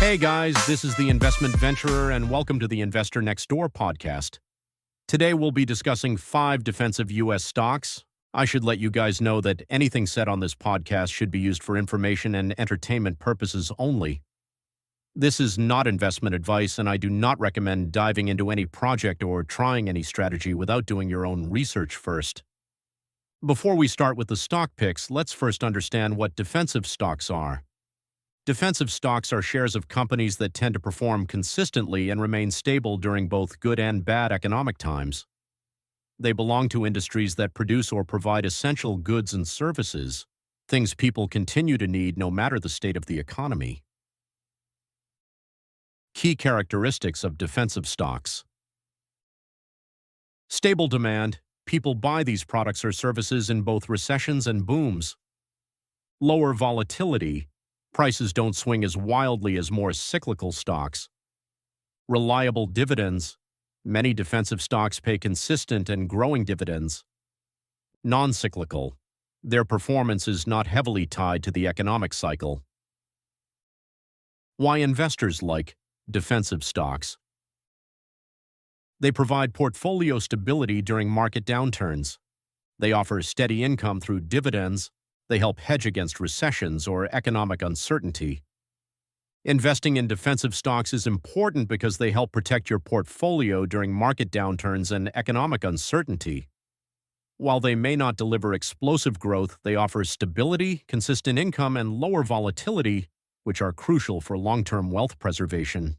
Hey guys, this is the Investment Venturer, and welcome to the Investor Next Door podcast. Today we'll be discussing 5 defensive U.S. stocks. I should let you guys know that anything said on this podcast should be used for information and entertainment purposes only. This is not investment advice, and I do not recommend diving into any project or trying any strategy without doing your own research first. Before we start with the stock picks, let's first understand what defensive stocks are. Defensive stocks are shares of companies that tend to perform consistently and remain stable during both good and bad economic times. They belong to industries that produce or provide essential goods and services, things people continue to need no matter the state of the economy. Key characteristics of defensive stocks. Stable demand. People buy these products or services in both recessions and booms. Lower volatility. Prices don't swing as wildly as more cyclical stocks. Reliable dividends. Many defensive stocks pay consistent and growing dividends. Non-cyclical. Their performance is not heavily tied to the economic cycle. Why investors like defensive stocks? They provide portfolio stability during market downturns. They offer steady income through dividends. They help hedge against recessions or economic uncertainty. Investing in defensive stocks is important because they help protect your portfolio during market downturns and economic uncertainty. While they may not deliver explosive growth, they offer stability, consistent income, and lower volatility, which are crucial for long-term wealth preservation.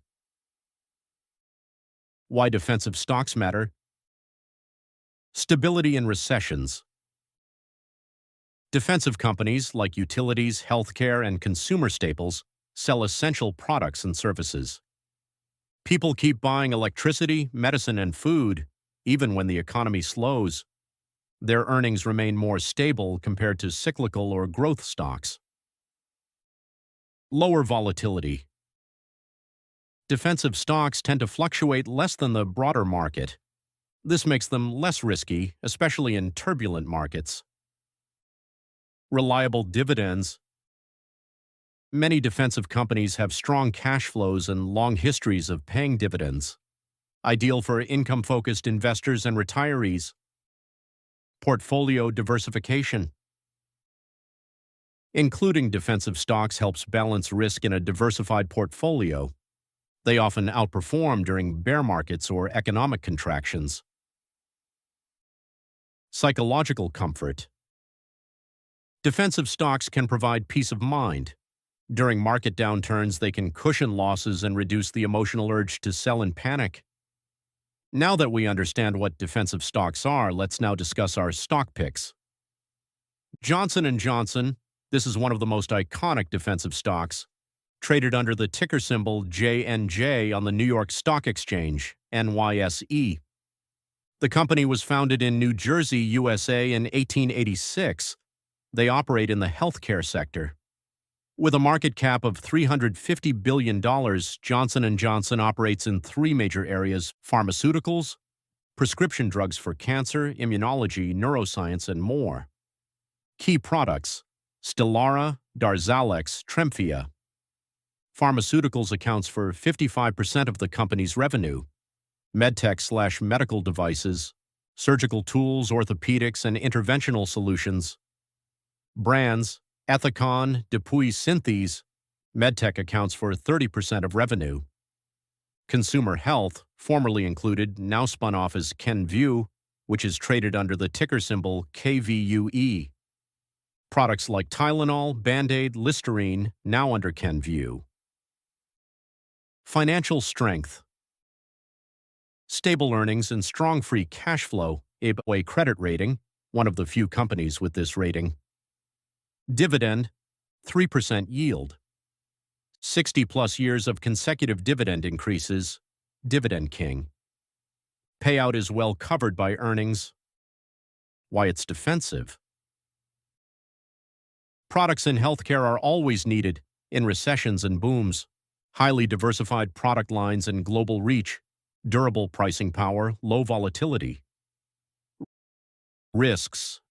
Why defensive stocks matter? Stability in recessions. Defensive companies like utilities, healthcare, and consumer staples sell essential products and services. People keep buying electricity, medicine, and food, even when the economy slows. Their earnings remain more stable compared to cyclical or growth stocks. Lower volatility. Defensive stocks tend to fluctuate less than the broader market. This makes them less risky, especially in turbulent markets. Reliable dividends. Many defensive companies have strong cash flows and long histories of paying dividends, ideal for income-focused investors and retirees. Portfolio diversification. Including defensive stocks helps balance risk in a diversified portfolio. They often outperform during bear markets or economic contractions. Psychological comfort. Defensive stocks can provide peace of mind. During market downturns, they can cushion losses and reduce the emotional urge to sell in panic. Now that we understand what defensive stocks are, let's now discuss our stock picks. Johnson & Johnson. This is one of the most iconic defensive stocks, traded under the ticker symbol JNJ on the New York Stock Exchange, NYSE. The company was founded in New Jersey, USA in 1886. They operate in the healthcare sector. With a market cap of $350 billion, Johnson & Johnson operates in 3 major areas: pharmaceuticals, prescription drugs for cancer, immunology, neuroscience, and more. Key products: Stelara, Darzalex, Tremfya. Pharmaceuticals accounts for 55% of the company's revenue. Medtech/medical devices, surgical tools, orthopedics, and interventional solutions. Brands: Ethicon, DePuy Synthes. Medtech accounts for 30% of revenue. Consumer health, formerly included, now spun off as Kenvue, which is traded under the ticker symbol KVUE. Products like Tylenol, Band-Aid, Listerine, now under Kenvue. Financial strength. Stable earnings and strong free cash flow, A credit rating, one of the few companies with this rating. Dividend, 3% yield. 60-plus years of consecutive dividend increases, Dividend King. Payout is well covered by earnings. Why it's defensive. Products in healthcare are always needed in recessions and booms. Highly diversified product lines and global reach, durable pricing power, low volatility. Risks.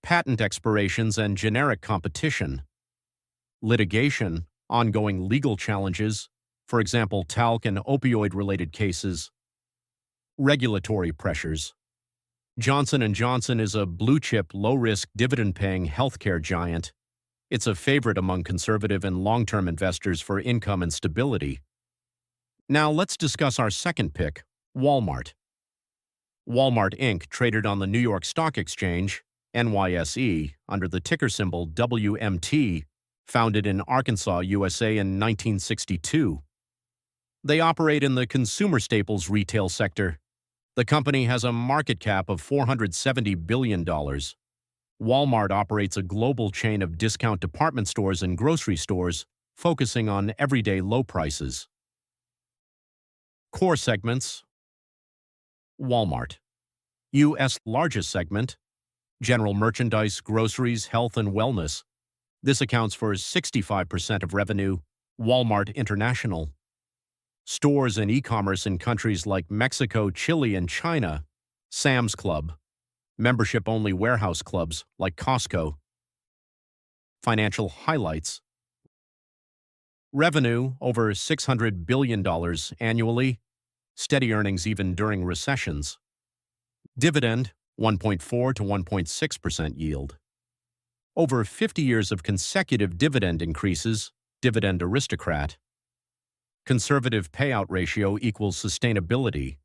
Patent expirations and generic competition. Litigation, ongoing legal challenges, for example, talc and opioid-related cases, regulatory pressures. Johnson & Johnson is a blue-chip, low-risk, dividend-paying healthcare giant. It's a favorite among conservative and long-term investors for income and stability. Now let's discuss our second pick, Walmart. Walmart Inc. traded on the New York Stock Exchange, NYSE, under the ticker symbol WMT, founded in Arkansas, USA in 1962. They operate in the consumer staples retail sector. The company has a market cap of $470 billion. Walmart operates a global chain of discount department stores and grocery stores, focusing on everyday low prices. Core segments. Walmart. U.S. largest segment. General merchandise, groceries, health, and wellness. This accounts for 65% of revenue. Walmart International. Stores and e-commerce in countries like Mexico, Chile, and China. Sam's Club. Membership-only warehouse clubs like Costco. Financial highlights. Revenue over $600 billion annually. Steady earnings even during recessions. Dividend 1.4 to 1.6% yield. Over 50 years of consecutive dividend increases. Dividend aristocrat. Conservative payout ratio equals sustainability.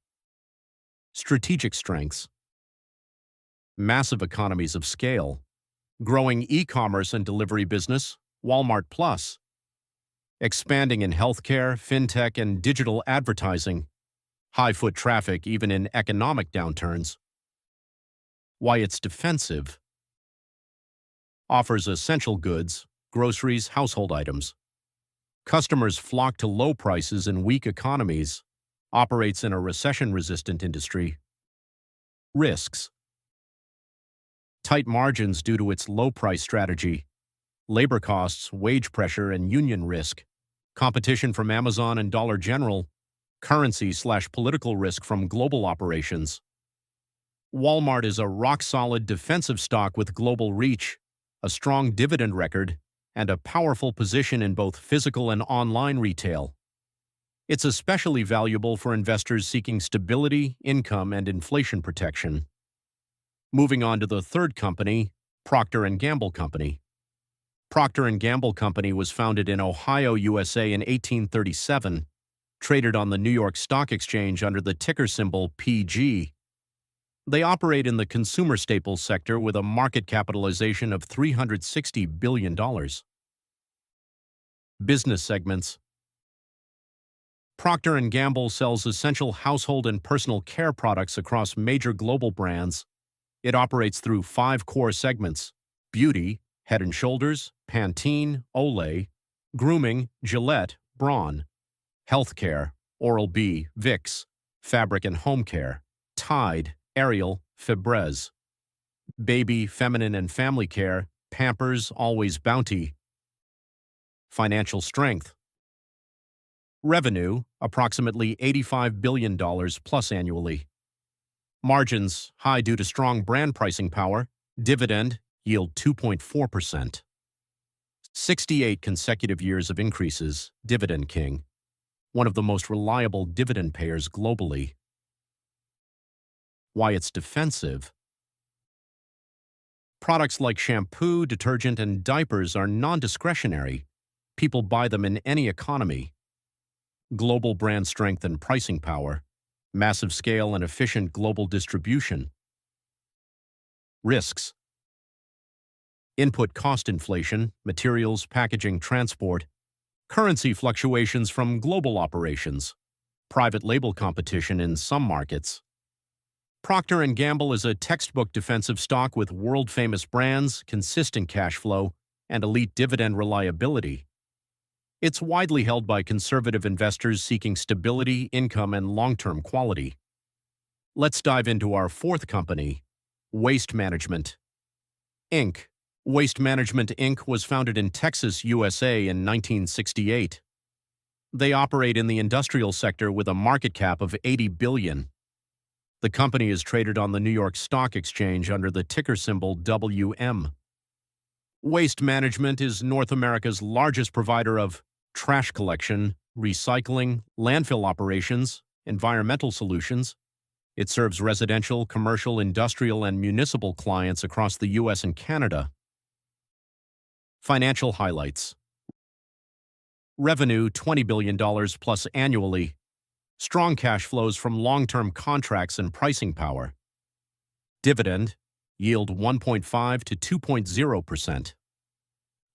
Strategic strengths. Massive economies of scale. Growing e-commerce and delivery business, Walmart Plus. Expanding in healthcare, fintech, and digital advertising. High foot traffic even in economic downturns. Why it's defensive. Offers essential goods, groceries, household items. Customers flock to low prices in weak economies. Operates in a recession-resistant industry. Risks. Tight margins due to its low-price strategy. Labor costs, wage pressure, and union risk. Competition from Amazon and Dollar General. Currency/political risk from global operations. Walmart is a rock-solid defensive stock with global reach, a strong dividend record, and a powerful position in both physical and online retail. It's especially valuable for investors seeking stability, income, and inflation protection. Moving on to the third company, Procter & Gamble Company. Procter & Gamble Company was founded in Ohio, USA in 1837, traded on the New York Stock Exchange under the ticker symbol PG. They operate in the consumer staples sector with a market capitalization of $360 billion. Business segments. Procter & Gamble sells essential household and personal care products across major global brands. It operates through 5 core segments: beauty, Head & Shoulders, Pantene, Olay; grooming, Gillette, Braun; healthcare, Oral-B, Vicks; fabric and home care, Tide, Ariel, Febreze; baby, feminine and family care, Pampers, Always Bounty. Financial strength. Revenue, approximately $85 billion plus annually. Margins, high due to strong brand pricing power. Dividend, yield 2.4%. 68 consecutive years of increases. Dividend king. One of the most reliable dividend payers globally. Why it's defensive. Products like shampoo, detergent, and diapers are non-discretionary. People buy them in any economy. Global brand strength and pricing power. Massive scale and efficient global distribution. Risks. Input cost inflation, materials, packaging, transport. Currency fluctuations from global operations. Private label competition in some markets. Procter & Gamble is a textbook defensive stock with world-famous brands, consistent cash flow, and elite dividend reliability. It's widely held by conservative investors seeking stability, income, and long-term quality. Let's dive into our fourth company, Waste Management, Inc. Waste Management, Inc. was founded in Texas, USA in 1968. They operate in the industrial sector with a market cap of $80 billion. The company is traded on the New York Stock Exchange under the ticker symbol WM. Waste Management is North America's largest provider of trash collection, recycling, landfill operations, environmental solutions. It serves residential, commercial, industrial, and municipal clients across the U.S. and Canada. Financial highlights. Revenue $20 billion plus annually. Strong cash flows from long-term contracts and pricing power. Dividend, yield 1.5 to 2.0%.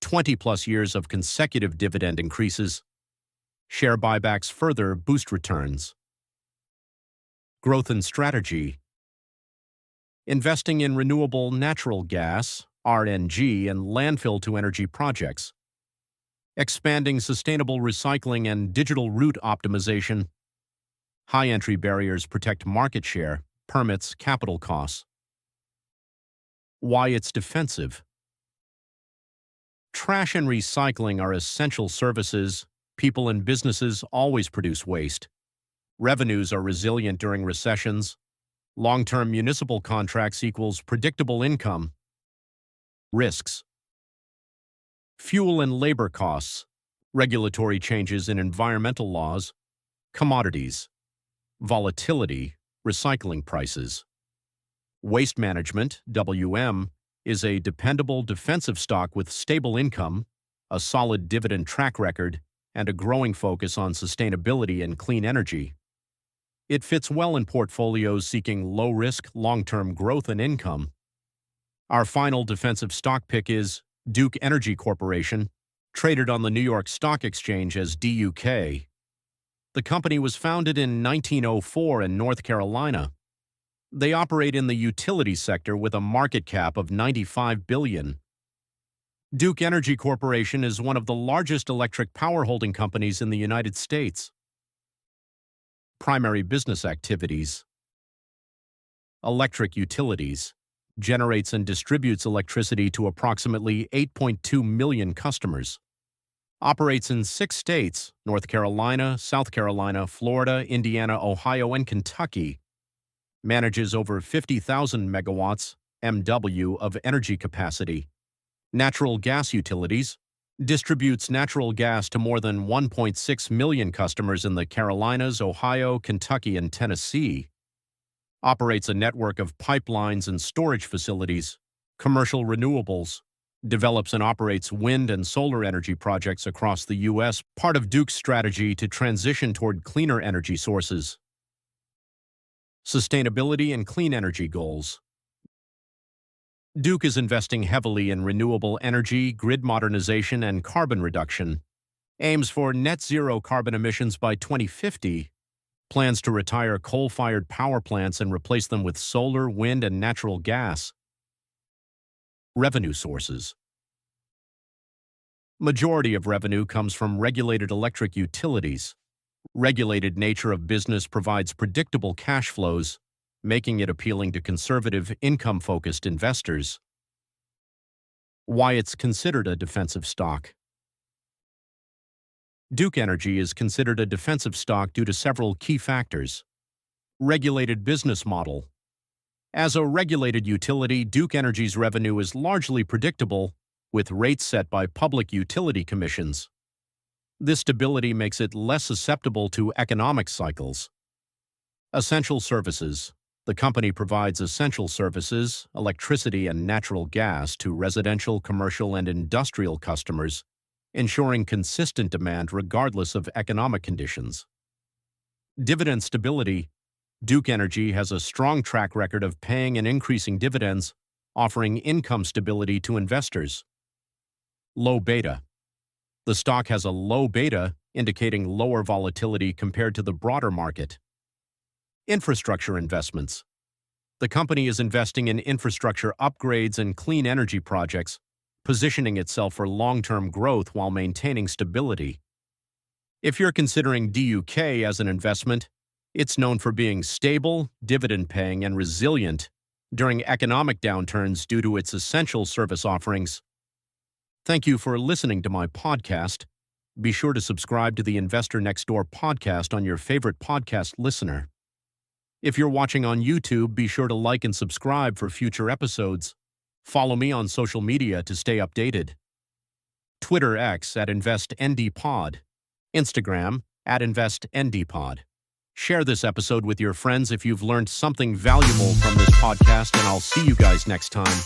20-plus years of consecutive dividend increases. Share buybacks further boost returns. Growth and strategy. Investing in renewable natural gas, RNG, and landfill-to-energy projects. Expanding sustainable recycling and digital route optimization. High entry barriers protect market share, permits, capital costs. Why it's defensive. Trash and recycling are essential services. People and businesses always produce waste. Revenues are resilient during recessions. Long-term municipal contracts equals predictable income. Risks. Fuel and labor costs, regulatory changes in environmental laws, commodities, volatility, recycling prices. Waste Management, WM, is a dependable defensive stock with stable income, a solid dividend track record, and a growing focus on sustainability and clean energy. It fits well in portfolios seeking low-risk, long-term growth and income. Our final defensive stock pick is Duke Energy Corporation, traded on the New York Stock Exchange as DUK. The company was founded in 1904 in North Carolina. They operate in the utility sector with a market cap of $95 billion. Duke Energy Corporation is one of the largest electric power holding companies in the United States. Primary business activities. Electric utilities. Generates and distributes electricity to approximately 8.2 million customers. Operates in 6 states, North Carolina, South Carolina, Florida, Indiana, Ohio, and Kentucky. Manages over 50,000 megawatts, MW, of energy capacity. Natural gas utilities. Distributes natural gas to more than 1.6 million customers in the Carolinas, Ohio, Kentucky, and Tennessee. Operates a network of pipelines and storage facilities. Commercial renewables. Develops and operates wind and solar energy projects across the U.S., part of Duke's strategy to transition toward cleaner energy sources. Sustainability and clean energy goals. Duke is investing heavily in renewable energy, grid modernization, and carbon reduction. Aims for net zero carbon emissions by 2050. Plans to retire coal-fired power plants and replace them with solar, wind, and natural gas. Revenue sources. Majority of revenue comes from regulated electric utilities. Regulated nature of business provides predictable cash flows, making it appealing to conservative, income-focused investors. Why it's considered a defensive stock. Duke Energy is considered a defensive stock due to several key factors. Regulated business model. As a regulated utility, Duke Energy's revenue is largely predictable, with rates set by public utility commissions. This stability makes it less susceptible to economic cycles. Essential services. The company provides essential services, electricity and natural gas, to residential, commercial, and industrial customers, ensuring consistent demand regardless of economic conditions. Dividend stability. Duke Energy has a strong track record of paying and increasing dividends, offering income stability to investors. Low beta. The stock has a low beta, indicating lower volatility compared to the broader market. Infrastructure investments. The company is investing in infrastructure upgrades and clean energy projects, positioning itself for long-term growth while maintaining stability. If you're considering DUK as an investment, it's known for being stable, dividend-paying, and resilient during economic downturns due to its essential service offerings. Thank you for listening to my podcast. Be sure to subscribe to the Investor Next Door podcast on your favorite podcast listener. If you're watching on YouTube, be sure to like and subscribe for future episodes. Follow me on social media to stay updated. Twitter X @InvestNDPod. Instagram @InvestNDPod. Share this episode with your friends if you've learned something valuable from this podcast, and I'll see you guys next time.